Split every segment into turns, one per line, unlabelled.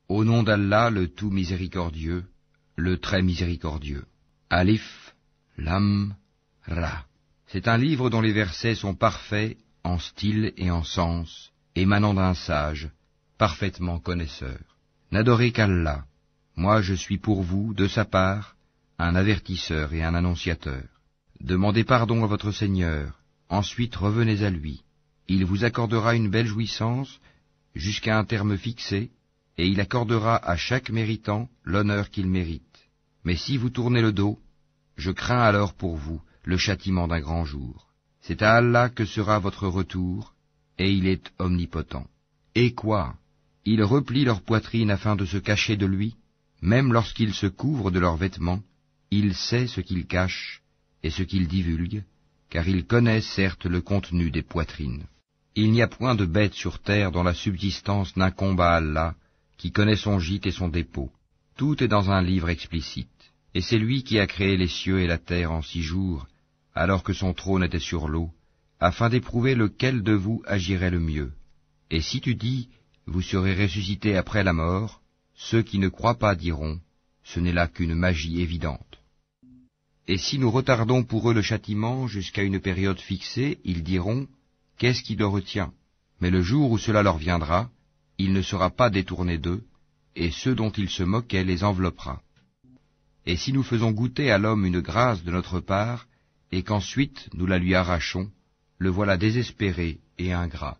Au nom d'Allah, le tout miséricordieux, le très miséricordieux. Alif, Lam, Ra. C'est un livre dont les versets sont parfaits en style et en sens, émanant d'un sage, parfaitement connaisseur. N'adorez qu'Allah. Moi je suis pour vous, de sa part, un avertisseur et un annonciateur. Demandez pardon à votre Seigneur, ensuite revenez à lui. Il vous accordera une belle jouissance jusqu'à un terme fixé, et il accordera à chaque méritant l'honneur qu'il mérite. Mais si vous tournez le dos, je crains alors pour vous le châtiment d'un grand jour. C'est à Allah que sera votre retour, et il est omnipotent. Et quoi? Ils replient leur poitrine afin de se cacher de lui, même lorsqu'ils se couvrent de leurs vêtements, il sait ce qu'ils cachent et ce qu'ils divulguent, car il connaît certes le contenu des poitrines. Il n'y a point de bête sur terre dont la subsistance n'incombe à Allah, qui connaît son gîte et son dépôt. Tout est dans un livre explicite. Et c'est lui qui a créé les cieux et la terre en 6 jours, alors que son trône était sur l'eau, afin d'éprouver lequel de vous agirait le mieux. Et si tu dis, vous serez ressuscités après la mort, ceux qui ne croient pas diront, ce n'est là qu'une magie évidente. Et si nous retardons pour eux le châtiment jusqu'à une période fixée, ils diront, qu'est-ce qui le retient? Mais le jour où cela leur viendra, il ne sera pas détourné d'eux, et ceux dont ils se moquaient les enveloppera. Et si nous faisons goûter à l'homme une grâce de notre part, et qu'ensuite nous la lui arrachons, le voilà désespéré et ingrat.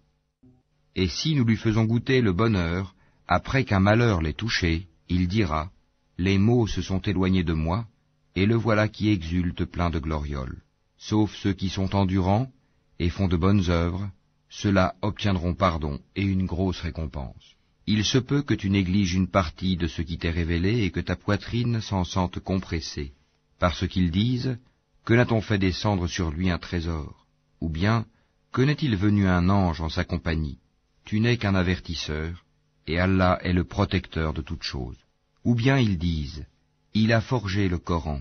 Et si nous lui faisons goûter le bonheur, après qu'un malheur l'ait touché, il dira, les maux se sont éloignés de moi, et le voilà qui exulte plein de glorioles. Sauf ceux qui sont endurants et font de bonnes œuvres, ceux-là obtiendront pardon et une grosse récompense. Il se peut que tu négliges une partie de ce qui t'est révélé et que ta poitrine s'en sente compressée, parce qu'ils disent, que n'a-t-on fait descendre sur lui un trésor? Ou bien, que n'est-il venu un ange en sa compagnie? Tu n'es qu'un avertisseur, et Allah est le protecteur de toutes choses. Ou bien ils disent, il a forgé le Coran.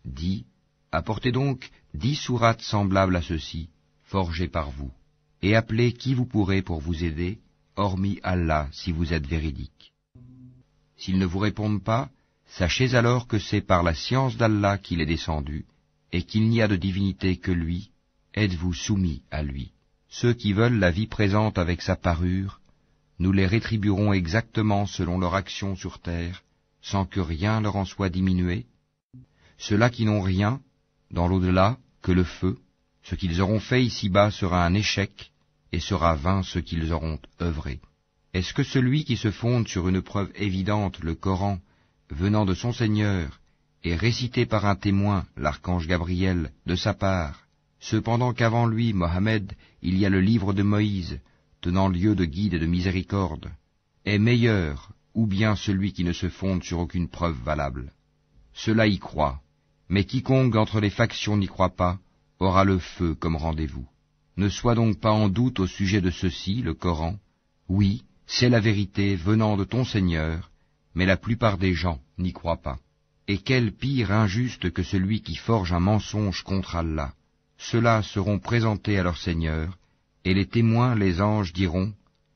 Dis, apportez donc 10 sourates semblables à ceci, forgées par vous, et appelez qui vous pourrez pour vous aider, hormis Allah si vous êtes véridique. S'ils ne vous répondent pas, sachez alors que c'est par la science d'Allah qu'il est descendu, et qu'il n'y a de divinité que lui, êtes-vous soumis à lui. Ceux qui veulent la vie présente avec sa parure, nous les rétribuerons exactement selon leur action sur terre, sans que rien leur en soit diminué. Ceux-là qui n'ont rien, dans l'au-delà, que le feu, ce qu'ils auront fait ici-bas sera un échec, et sera vain ce qu'ils auront œuvré. Est-ce que celui qui se fonde sur une preuve évidente, le Coran, venant de son Seigneur, et récité par un témoin, l'archange Gabriel, de sa part, cependant qu'avant lui, Mohammed, il y a le livre de Moïse, tenant lieu de guide et de miséricorde, est meilleur, ou bien celui qui ne se fonde sur aucune preuve valable? Cela y croit, mais quiconque d'entre les factions n'y croit pas, aura le feu comme rendez-vous. Ne sois donc pas en doute au sujet de ceci, le Coran. Oui, c'est la vérité venant de ton Seigneur, mais la plupart des gens n'y croient pas. Et quel pire injuste que celui qui forge un mensonge contre Allah. Ceux-là seront présentés à leur Seigneur, et les témoins, les anges, diront,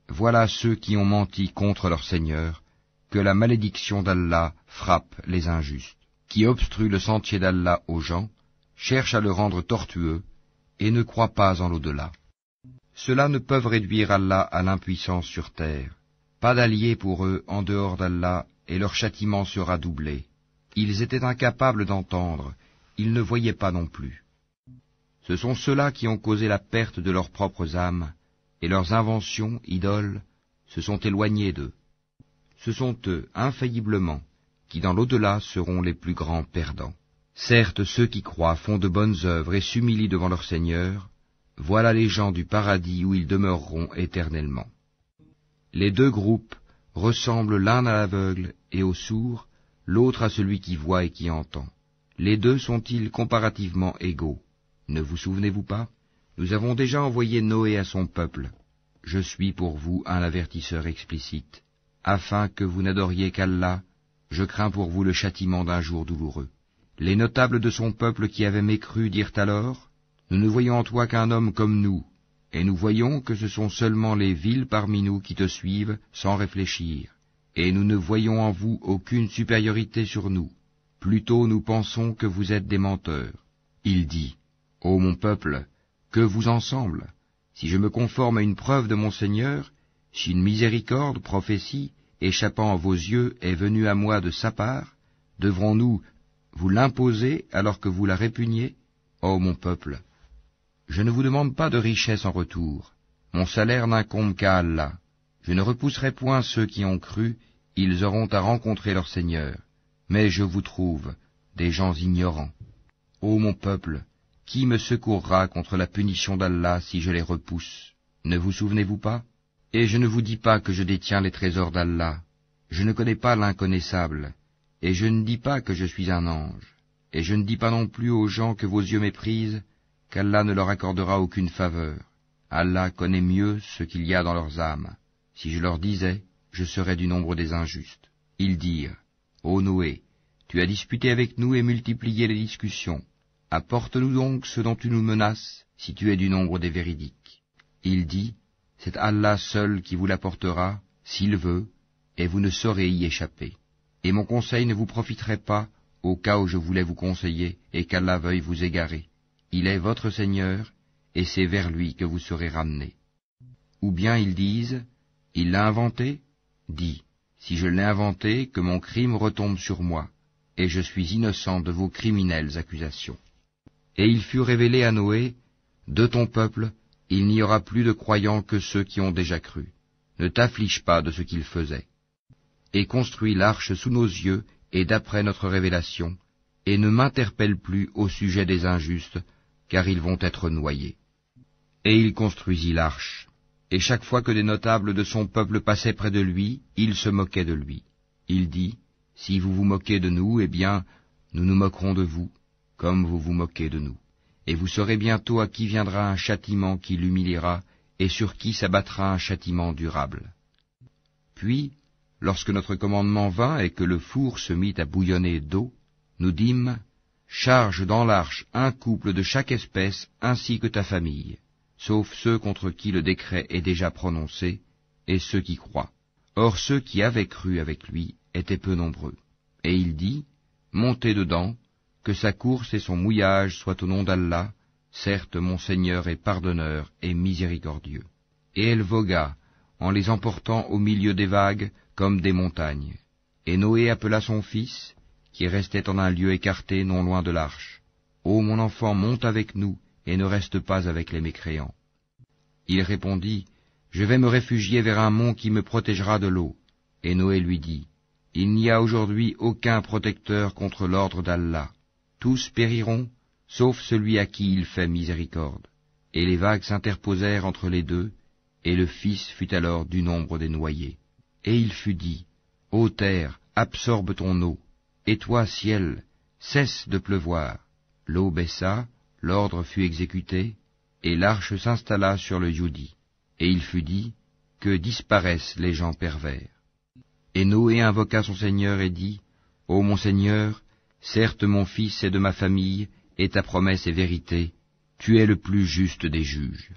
voilà ceux qui ont menti contre leur Seigneur, que la malédiction d'Allah frappe les injustes, qui obstruent le sentier d'Allah aux gens, cherchent à le rendre tortueux, et ne croient pas en l'au-delà. Ceux-là ne peuvent réduire Allah à l'impuissance sur terre. Pas d'alliés pour eux en dehors d'Allah, et leur châtiment sera doublé. Ils étaient incapables d'entendre, ils ne voyaient pas non plus. Ce sont ceux-là qui ont causé la perte de leurs propres âmes, et leurs inventions, idoles, se sont éloignées d'eux. Ce sont eux, infailliblement, qui dans l'au-delà seront les plus grands perdants. Certes, ceux qui croient font de bonnes œuvres et s'humilient devant leur Seigneur, voilà les gens du paradis où ils demeureront éternellement. Les 2 groupes ressemblent l'un à l'aveugle et au sourd, l'autre à celui qui voit et qui entend. Les 2 sont-ils comparativement égaux? Ne vous souvenez-vous pas? Nous avons déjà envoyé Noé à son peuple. Je suis pour vous un avertisseur explicite. Afin que vous n'adoriez qu'Allah, je crains pour vous le châtiment d'un jour douloureux. Les notables de son peuple qui avaient mécru dirent alors, nous ne voyons en toi qu'un homme comme nous, et nous voyons que ce sont seulement les vils parmi nous qui te suivent sans réfléchir, et nous ne voyons en vous aucune supériorité sur nous. Plutôt nous pensons que vous êtes des menteurs. Il dit, Ô mon peuple, que vous en semble? Si je me conforme à une preuve de mon Seigneur, si une miséricorde, prophétie, échappant à vos yeux, est venue à moi de sa part, devrons-nous vous l'imposer alors que vous la répugnez? Ô mon peuple, je ne vous demande pas de richesse en retour. Mon salaire n'incombe qu'à Allah. Je ne repousserai point ceux qui ont cru, ils auront à rencontrer leur Seigneur. Mais je vous trouve des gens ignorants. Ô mon peuple, qui me secourra contre la punition d'Allah si je les repousse? Ne vous souvenez-vous pas? Et je ne vous dis pas que je détiens les trésors d'Allah. Je ne connais pas l'inconnaissable. Et je ne dis pas que je suis un ange. Et je ne dis pas non plus aux gens que vos yeux méprisent, qu'Allah ne leur accordera aucune faveur. Allah connaît mieux ce qu'il y a dans leurs âmes. Si je leur disais, je serais du nombre des injustes. Ils dirent, Ô Noé, tu as disputé avec nous et multiplié les discussions. Apporte-nous donc ce dont tu nous menaces, si tu es du nombre des véridiques. Il dit, c'est Allah seul qui vous l'apportera, s'il veut, et vous ne saurez y échapper. Et mon conseil ne vous profiterait pas, au cas où je voulais vous conseiller, et qu'Allah veuille vous égarer. Il est votre Seigneur, et c'est vers lui que vous serez ramenés. Ou bien ils disent, il l'a inventé? Dis, si je l'ai inventé, que mon crime retombe sur moi, et je suis innocent de vos criminelles accusations. Et il fut révélé à Noé, de ton peuple, il n'y aura plus de croyants que ceux qui ont déjà cru. Ne t'afflige pas de ce qu'ils faisaient. Et construis l'arche sous nos yeux, et d'après notre révélation, et ne m'interpelle plus au sujet des injustes, car ils vont être noyés. Et il construisit l'arche, et chaque fois que des notables de son peuple passaient près de lui, il se moquait de lui. Il dit, si vous vous moquez de nous, eh bien, nous nous moquerons de vous, comme vous vous moquez de nous. Et vous saurez bientôt à qui viendra un châtiment qui l'humiliera, et sur qui s'abattra un châtiment durable. Puis, lorsque notre commandement vint et que le four se mit à bouillonner d'eau, nous dîmes, charge dans l'arche un couple de chaque espèce ainsi que ta famille, sauf ceux contre qui le décret est déjà prononcé, et ceux qui croient. Or ceux qui avaient cru avec lui étaient peu nombreux. Et il dit, montez dedans, que sa course et son mouillage soient au nom d'Allah, certes mon Seigneur est pardonneur et miséricordieux. Et elle vogua, en les emportant au milieu des vagues, comme des montagnes. Et Noé appela son fils, qui restait en un lieu écarté non loin de l'arche. Ô mon enfant, monte avec nous, et ne reste pas avec les mécréants. Il répondit, je vais me réfugier vers un mont qui me protégera de l'eau. Et Noé lui dit, il n'y a aujourd'hui aucun protecteur contre l'ordre d'Allah. Tous périront, sauf celui à qui il fait miséricorde. Et les vagues s'interposèrent entre les deux, et le fils fut alors du nombre des noyés. Et il fut dit, ô terre, absorbe ton eau, et toi, ciel, cesse de pleuvoir. L'eau baissa, l'ordre fut exécuté, et l'arche s'installa sur le Youdi. Et il fut dit, que disparaissent les gens pervers. Et Noé invoqua son Seigneur et dit, ô mon Seigneur, certes mon fils est de ma famille, et ta promesse est vérité, tu es le plus juste des juges.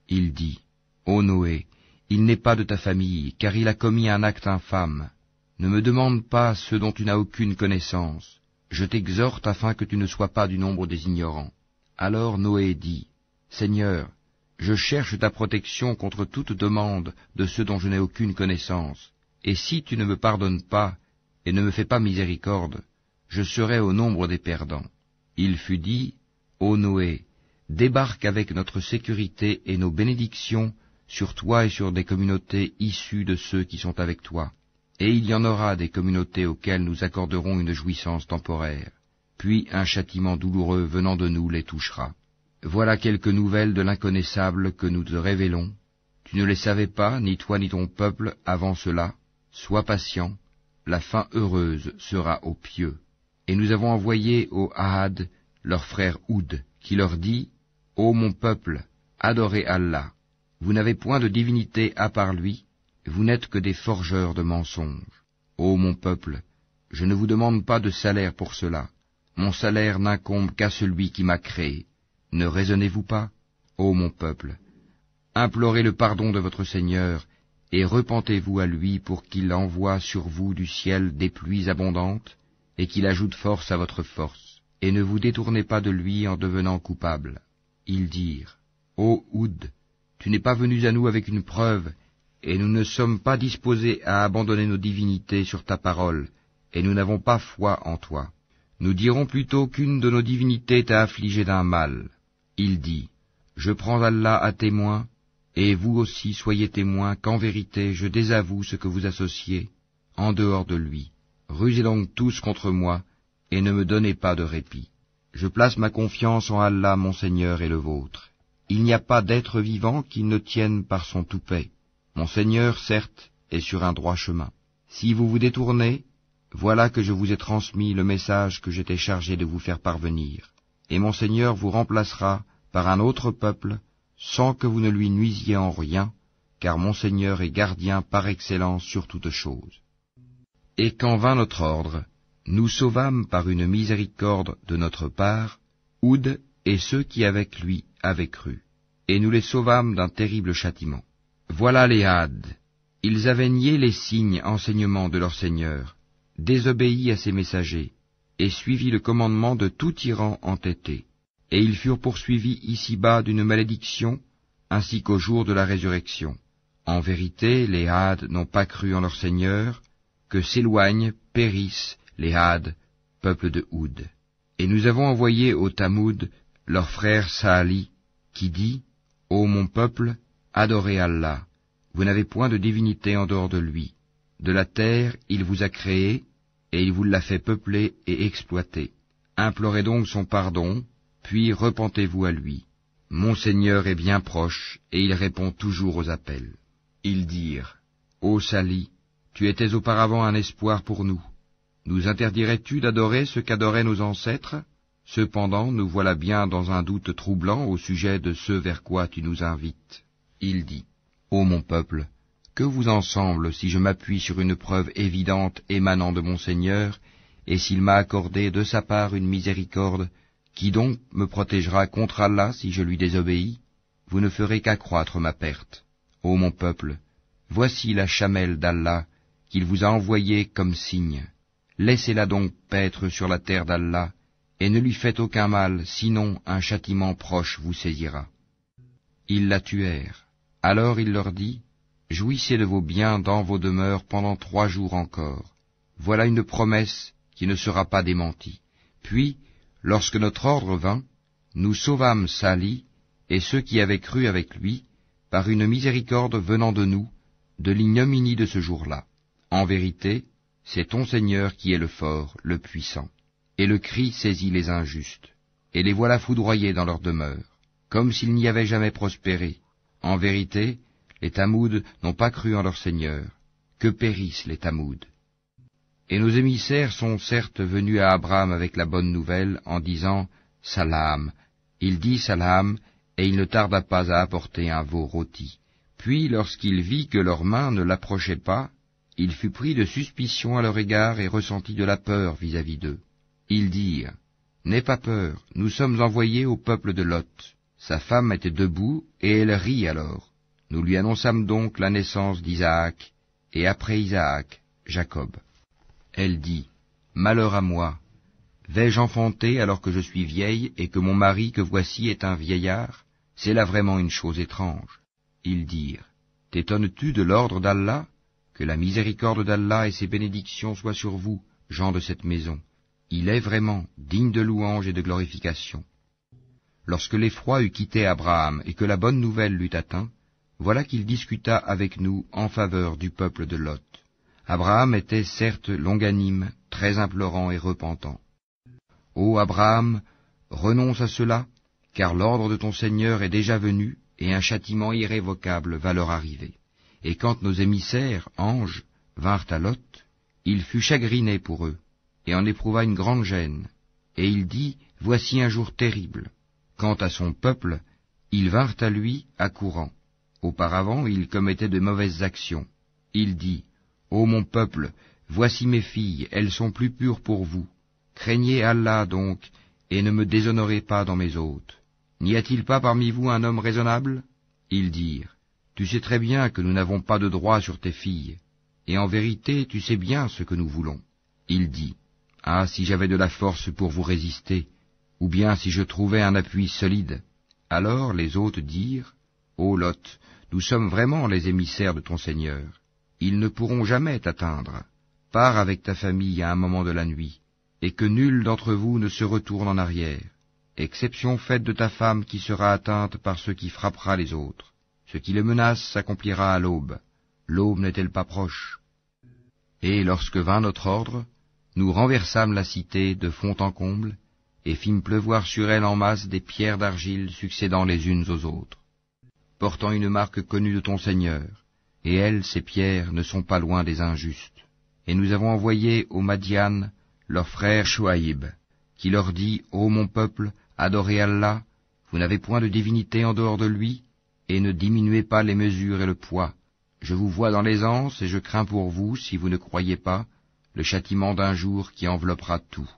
Il dit, ô Noé, il n'est pas de ta famille, car il a commis un acte infâme. Ne me demande pas ce dont tu n'as aucune connaissance. Je t'exhorte afin que tu ne sois pas du nombre des ignorants. Alors Noé dit, Seigneur, je cherche ta protection contre toute demande de ceux dont je n'ai aucune connaissance. Et si tu ne me pardonnes pas, et ne me fais pas miséricorde, je serai au nombre des perdants. Il fut dit, ô Noé, débarque avec notre sécurité et nos bénédictions sur toi et sur des communautés issues de ceux qui sont avec toi. Et il y en aura des communautés auxquelles nous accorderons une jouissance temporaire, puis un châtiment douloureux venant de nous les touchera. Voilà quelques nouvelles de l'inconnaissable que nous te révélons. Tu ne les savais pas, ni toi ni ton peuple, avant cela. Sois patient, la fin heureuse sera aux pieux. Et nous avons envoyé au Ahad leur frère Houd, qui leur dit, ô mon peuple, adorez Allah. Vous n'avez point de divinité à part lui, vous n'êtes que des forgeurs de mensonges. Ô mon peuple, je ne vous demande pas de salaire pour cela. Mon salaire n'incombe qu'à celui qui m'a créé. Ne raisonnez-vous pas, ô mon peuple? Implorez le pardon de votre Seigneur, et repentez-vous à lui pour qu'il envoie sur vous du ciel des pluies abondantes, et qu'il ajoute force à votre force, et ne vous détournez pas de lui en devenant coupable. Ils dirent, Ô Houd, tu n'es pas venu à nous avec une preuve, et nous ne sommes pas disposés à abandonner nos divinités sur ta parole, et nous n'avons pas foi en toi. Nous dirons plutôt qu'une de nos divinités t'a affligé d'un mal. Il dit, Je prends Allah à témoin, et vous aussi soyez témoins qu'en vérité je désavoue ce que vous associez en dehors de lui. Rusez donc tous contre moi, et ne me donnez pas de répit. Je place ma confiance en Allah mon Seigneur et le vôtre. Il n'y a pas d'être vivant qui ne tienne par son toupet. Mon Seigneur, certes, est sur un droit chemin. Si vous vous détournez, voilà que je vous ai transmis le message que j'étais chargé de vous faire parvenir, et mon Seigneur vous remplacera par un autre peuple, sans que vous ne lui nuisiez en rien, car mon Seigneur est gardien par excellence sur toutes choses. Et quand vint notre ordre, nous sauvâmes par une miséricorde de notre part Houd et ceux qui avec lui avaient cru, et nous les sauvâmes d'un terrible châtiment. Voilà les Hades. Ils avaient nié les signes enseignements de leur Seigneur, désobéi à ses messagers, et suivi le commandement de tout tyran entêté. Et ils furent poursuivis ici-bas d'une malédiction, ainsi qu'au jour de la résurrection. En vérité, les Hades n'ont pas cru en leur Seigneur, que s'éloignent, périssent les Hades, peuple de Houd. Et nous avons envoyé au Tamoud leur frère Saali, qui dit, Ô mon peuple, adorez Allah, vous n'avez point de divinité en dehors de lui. De la terre, il vous a créé, et il vous l'a fait peupler et exploiter. Implorez donc son pardon, puis repentez-vous à lui. Mon Seigneur est bien proche, et il répond toujours aux appels. Ils dirent, Ô Sali, tu étais auparavant un espoir pour nous. Nous interdirais-tu d'adorer ce qu'adoraient nos ancêtres? Cependant, nous voilà bien dans un doute troublant au sujet de ce vers quoi tu nous invites. Il dit, Ô mon peuple, que vous en semble si je m'appuie sur une preuve évidente émanant de mon Seigneur, et s'il m'a accordé de sa part une miséricorde, qui donc me protégera contre Allah si je lui désobéis? Vous ne ferez qu'accroître ma perte. Ô mon peuple, voici la chamelle d'Allah qu'il vous a envoyée comme signe. Laissez-la donc paître sur la terre d'Allah, et ne lui faites aucun mal, sinon un châtiment proche vous saisira. Ils la tuèrent. Alors il leur dit, Jouissez de vos biens dans vos demeures pendant 3 jours encore. Voilà une promesse qui ne sera pas démentie. Puis, lorsque notre ordre vint, nous sauvâmes Sali et ceux qui avaient cru avec lui, par une miséricorde venant de nous, de l'ignominie de ce jour-là. En vérité, c'est ton Seigneur qui est le fort, le puissant. Et le cri saisit les injustes, et les voilà foudroyés dans leur demeure, comme s'ils n'y avaient jamais prospéré. En vérité, les Tamouds n'ont pas cru en leur Seigneur. Que périssent les Tamouds. Et nos émissaires sont certes venus à Abraham avec la bonne nouvelle, en disant « Salam ». Il dit « Salam », et il ne tarda pas à apporter un veau rôti. Puis, lorsqu'il vit que leurs mains ne l'approchaient pas, il fut pris de suspicion à leur égard et ressentit de la peur vis-à-vis d'eux. Ils dirent « N'aie pas peur, nous sommes envoyés au peuple de Lot. » Sa femme était debout, et elle rit alors. Nous lui annonçâmes donc la naissance d'Isaac, et après Isaac, Jacob. Elle dit, « Malheur à moi, vais-je enfanter alors que je suis vieille, et que mon mari que voici est un vieillard? C'est là vraiment une chose étrange. » Ils dirent, « T'étonnes-tu de l'ordre d'Allah? Que la miséricorde d'Allah et ses bénédictions soient sur vous, gens de cette maison. Il est vraiment digne de louange et de glorification. » Lorsque l'effroi eut quitté Abraham et que la bonne nouvelle l'eut atteint, voilà qu'il discuta avec nous en faveur du peuple de Lot. Abraham était certes longanime, très implorant et repentant. « Ô Abraham, renonce à cela, car l'ordre de ton Seigneur est déjà venu, et un châtiment irrévocable va leur arriver. » Et quand nos émissaires, anges, vinrent à Lot, il fut chagriné pour eux, et en éprouva une grande gêne. Et il dit, « Voici un jour terrible. » Quant à son peuple, ils vinrent à lui accourant. Auparavant, il commettait de mauvaises actions. Il dit, « Ô mon peuple, voici mes filles, elles sont plus pures pour vous. Craignez Allah donc, et ne me déshonorez pas dans mes hôtes. N'y a-t-il pas parmi vous un homme raisonnable ?» Ils dirent, « Tu sais très bien que nous n'avons pas de droit sur tes filles, et en vérité tu sais bien ce que nous voulons. Il dit, Ah, si j'avais de la force pour vous résister, ou bien si je trouvais un appui solide. Alors les hôtes dirent, Ô Lot, nous sommes vraiment les émissaires de ton Seigneur. Ils ne pourront jamais t'atteindre. Pars avec ta famille à un moment de la nuit, et que nul d'entre vous ne se retourne en arrière, exception faite de ta femme qui sera atteinte par ce qui frappera les autres. Ce qui les menace s'accomplira à l'aube. L'aube n'est-elle pas proche? Et lorsque vint notre ordre, nous renversâmes la cité de fond en comble, et fîmes pleuvoir sur elle en masse des pierres d'argile succédant les unes aux autres, portant une marque connue de ton Seigneur, et elles, ces pierres, ne sont pas loin des injustes. Et nous avons envoyé aux Madian leur frère Chouaïb, qui leur dit, Ô mon peuple, adorez Allah, vous n'avez point de divinité en dehors de lui, et ne diminuez pas les mesures et le poids. Je vous vois dans l'aisance, et je crains pour vous, si vous ne croyez pas, le châtiment d'un jour qui enveloppera tout.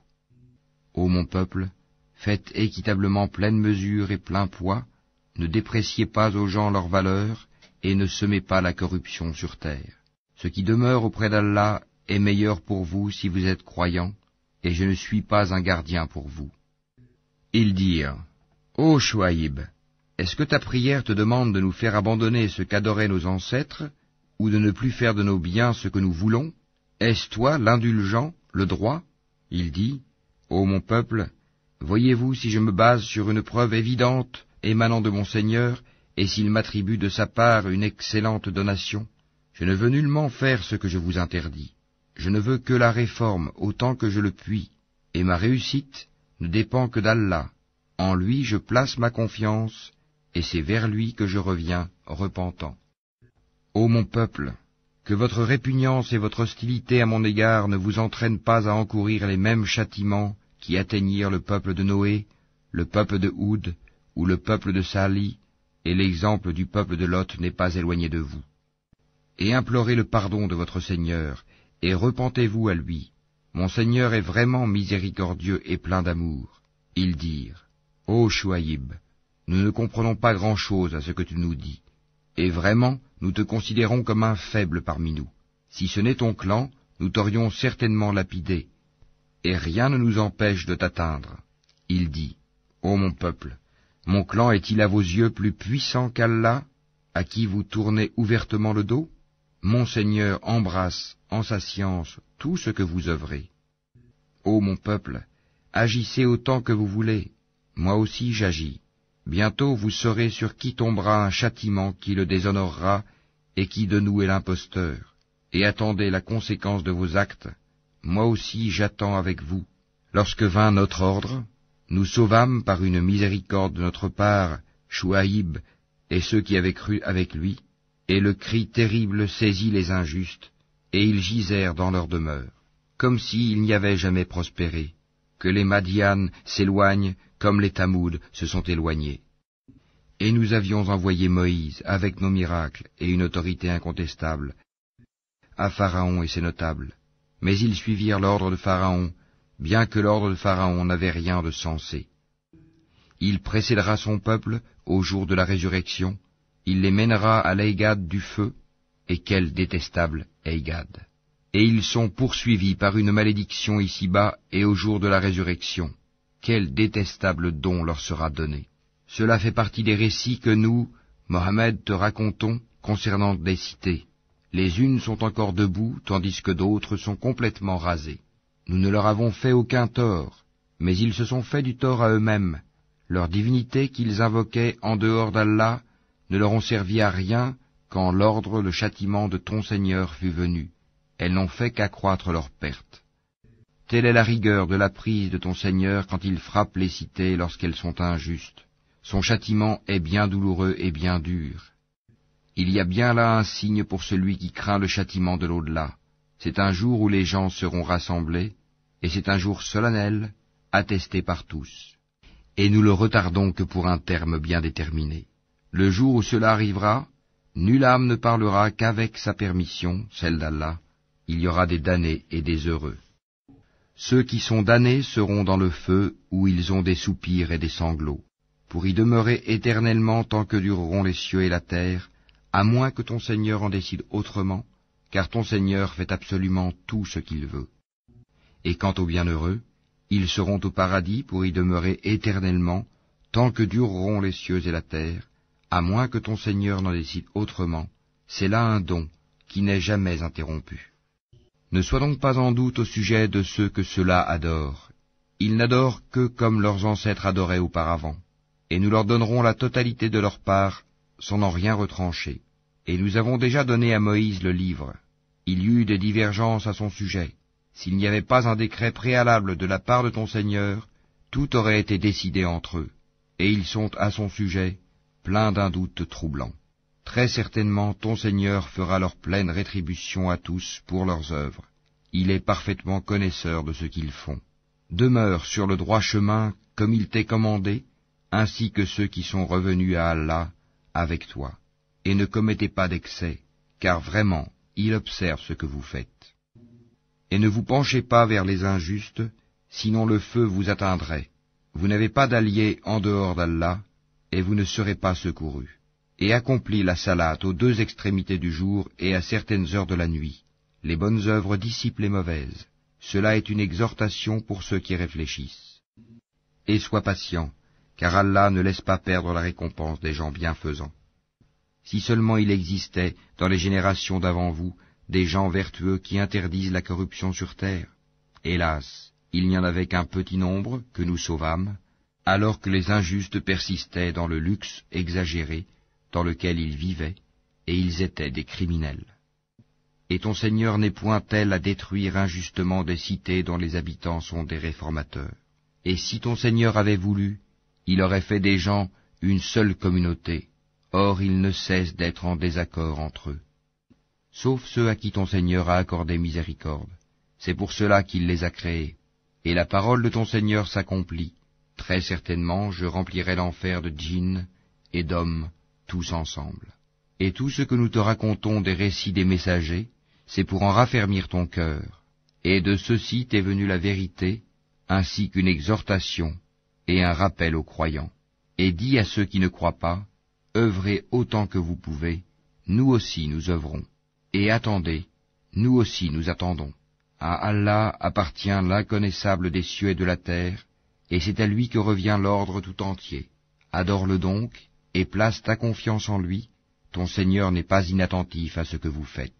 Ô mon peuple, faites équitablement pleine mesure et plein poids, ne dépréciez pas aux gens leur valeur, et ne semez pas la corruption sur terre. Ce qui demeure auprès d'Allah est meilleur pour vous si vous êtes croyants, et je ne suis pas un gardien pour vous. Ils dirent, Ô Chouaïb, est-ce que ta prière te demande de nous faire abandonner ce qu'adoraient nos ancêtres, ou de ne plus faire de nos biens ce que nous voulons? Est-ce toi l'indulgent, le droit? Il dit, Ô mon peuple, voyez-vous si je me base sur une preuve évidente émanant de mon Seigneur, et s'il m'attribue de sa part une excellente donation? Je ne veux nullement faire ce que je vous interdis. Je ne veux que la réforme autant que je le puis, et ma réussite ne dépend que d'Allah. En lui je place ma confiance, et c'est vers lui que je reviens repentant. Ô mon peuple, que votre répugnance et votre hostilité à mon égard ne vous entraînent pas à encourir les mêmes châtiments qui atteignirent le peuple de Noé, le peuple de Houd, ou le peuple de Sali, et l'exemple du peuple de Lot n'est pas éloigné de vous. Et implorez le pardon de votre Seigneur, et repentez-vous à lui. Mon Seigneur est vraiment miséricordieux et plein d'amour. Ils dirent, Ô Chouaïb, nous ne comprenons pas grand-chose à ce que tu nous dis, et vraiment nous te considérons comme un faible parmi nous. Si ce n'est ton clan, nous t'aurions certainement lapidé, et rien ne nous empêche de t'atteindre. Il dit, Ô mon peuple, mon clan est-il à vos yeux plus puissant qu'Allah, à qui vous tournez ouvertement le dos? Mon Seigneur embrasse, en sa science, tout ce que vous œuvrez. Ô mon peuple, agissez autant que vous voulez, moi aussi j'agis. Bientôt vous saurez sur qui tombera un châtiment qui le déshonorera, et qui de nous est l'imposteur. Et attendez la conséquence de vos actes, moi aussi j'attends avec vous. Lorsque vint notre ordre, nous sauvâmes par une miséricorde de notre part Chouaïb et ceux qui avaient cru avec lui, et le cri terrible saisit les injustes, et ils gisèrent dans leur demeure, comme s'ils n'y avaient jamais prospéré, que les Madian s'éloignent comme les Tamoud se sont éloignés. Et nous avions envoyé Moïse avec nos miracles et une autorité incontestable à Pharaon et ses notables, mais ils suivirent l'ordre de Pharaon, bien que l'ordre de Pharaon n'avait rien de sensé. Il précédera son peuple au jour de la résurrection, il les mènera à l'Eigad du feu, et quel détestable Eigad! Et ils sont poursuivis par une malédiction ici-bas et au jour de la résurrection. Quel détestable don leur sera donné! Cela fait partie des récits que nous, Mohammed, te racontons concernant des cités. Les unes sont encore debout, tandis que d'autres sont complètement rasées. Nous ne leur avons fait aucun tort, mais ils se sont fait du tort à eux-mêmes. Leurs divinités qu'ils invoquaient en dehors d'Allah ne leur ont servi à rien quand l'ordre, le châtiment de ton Seigneur fut venu. Elles n'ont fait qu'accroître leur perte. Telle est la rigueur de la prise de ton Seigneur quand il frappe les cités lorsqu'elles sont injustes. Son châtiment est bien douloureux et bien dur. Il y a bien là un signe pour celui qui craint le châtiment de l'au-delà. C'est un jour où les gens seront rassemblés, et c'est un jour solennel, attesté par tous. Et nous le retardons que pour un terme bien déterminé. Le jour où cela arrivera, nulle âme ne parlera qu'avec sa permission, celle d'Allah. Il y aura des damnés et des heureux. Ceux qui sont damnés seront dans le feu où ils ont des soupirs et des sanglots, pour y demeurer éternellement tant que dureront les cieux et la terre, à moins que ton Seigneur en décide autrement, car ton Seigneur fait absolument tout ce qu'il veut. Et quant aux bienheureux, ils seront au paradis pour y demeurer éternellement, tant que dureront les cieux et la terre, à moins que ton Seigneur n'en décide autrement. C'est là un don qui n'est jamais interrompu. Ne sois donc pas en doute au sujet de ceux que ceux-là adorent. Ils n'adorent que comme leurs ancêtres adoraient auparavant, et nous leur donnerons la totalité de leur part, sans en rien retrancher. Et nous avons déjà donné à Moïse le livre. Il y eut des divergences à son sujet. S'il n'y avait pas un décret préalable de la part de ton Seigneur, tout aurait été décidé entre eux, et ils sont à son sujet pleins d'un doute troublant. Très certainement ton Seigneur fera leur pleine rétribution à tous pour leurs œuvres. Il est parfaitement connaisseur de ce qu'ils font. Demeure sur le droit chemin comme il t'est commandé, ainsi que ceux qui sont revenus à Allah avec toi. Et ne commettez pas d'excès, car vraiment, il observe ce que vous faites. Et ne vous penchez pas vers les injustes, sinon le feu vous atteindrait. Vous n'avez pas d'allié en dehors d'Allah, et vous ne serez pas secourus. Et accomplis la salate aux deux extrémités du jour et à certaines heures de la nuit. Les bonnes œuvres dissipent les mauvaises. Cela est une exhortation pour ceux qui réfléchissent. Et sois patient, car Allah ne laisse pas perdre la récompense des gens bienfaisants. Si seulement il existait, dans les générations d'avant vous, des gens vertueux qui interdisent la corruption sur terre. Hélas, il n'y en avait qu'un petit nombre que nous sauvâmes, alors que les injustes persistaient dans le luxe exagéré dans lequel ils vivaient, et ils étaient des criminels. Et ton Seigneur n'est point tel à détruire injustement des cités dont les habitants sont des réformateurs. Et si ton Seigneur avait voulu, il aurait fait des gens une seule communauté. Or ils ne cessent d'être en désaccord entre eux. Sauf ceux à qui ton Seigneur a accordé miséricorde. C'est pour cela qu'il les a créés. Et la parole de ton Seigneur s'accomplit. Très certainement, je remplirai l'enfer de djinns et d'hommes, tous ensemble. Et tout ce que nous te racontons des récits des messagers, c'est pour en raffermir ton cœur. Et de ceci t'est venue la vérité, ainsi qu'une exhortation et un rappel aux croyants. Et dis à ceux qui ne croient pas, œuvrez autant que vous pouvez, nous aussi nous œuvrons. Et attendez, nous aussi nous attendons. À Allah appartient l'inconnaissable des cieux et de la terre, et c'est à lui que revient l'ordre tout entier. Adore-le donc, et place ta confiance en lui, ton Seigneur n'est pas inattentif à ce que vous faites.